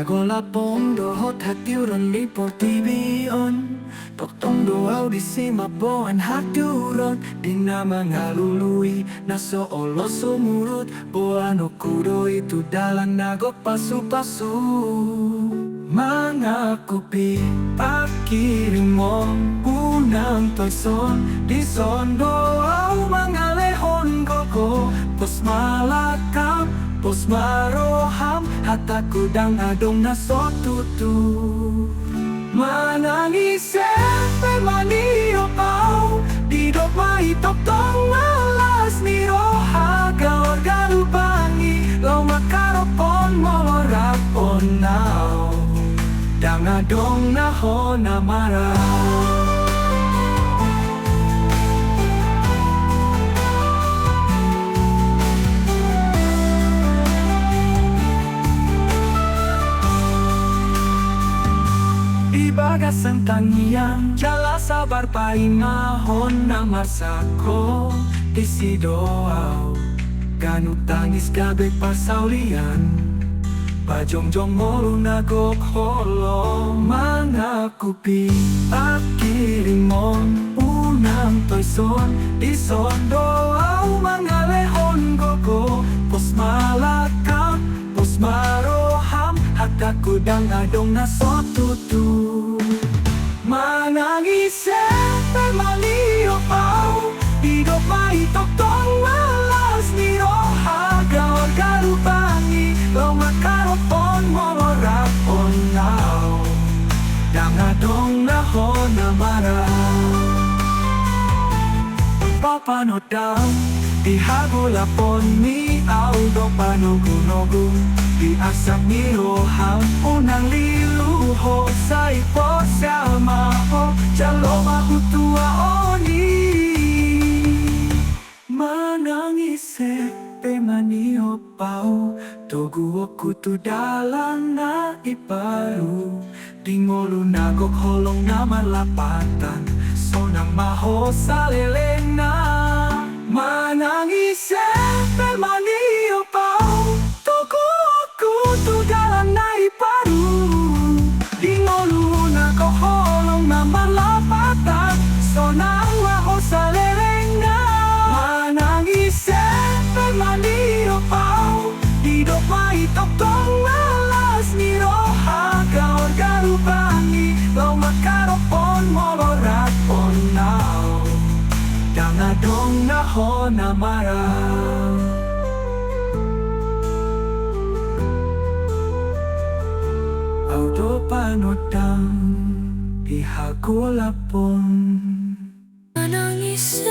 Hagolapong dohot hatiuron lipo tibion Toktong do audisi maboan hatiuron Di na mga lului naso olo sumurut Boano kudo itu dalang nagok pasu-pasu Mga kupi pakirim mo Unang toison di sondo au mga lehon koko Pos malakam Pos maroham hataku dang adong na sotutu Manangis sempe manio pau Didok maitok tong alas ni roha Gaor galupangi lau makaropon molorapon nao Dang adong na ho na marah Ibagas ang tangian, jala sabar paingahon na masako Disidoaw, ganut tangis gabe pasaulian Pajongjong molu nagok holo Mga kupi pakirimon Unang toison, disodoaw Mga lehon gogo, pos malakam, pos maroham Hataku dang adong na sotutu Manangis sempe malio pau Didok maitok tong malas ni roha Gaor galupangi lau makaropon molorapon nao Dang adong na ho na marah Papanodam di hagulapon ni audo panogunogun Di asap ni roham unang liluho sa ipo sama ho Jalo mahutua oni Manangis manio pau Togu okutu dalang na iparu Dingolu nagok holong na malapatan Sonang maho sa lelena Manangis manio pau Togu okutu dalang na iparu Dingolu nagok holong na malapatan Sonang maho sa lelena Manangis manio pau Didok maitok tong alas ni roha Gaor galupangi lau makaropon molorapon nao Dang adong na ho na marah Audo panodang di hagulapon Manangis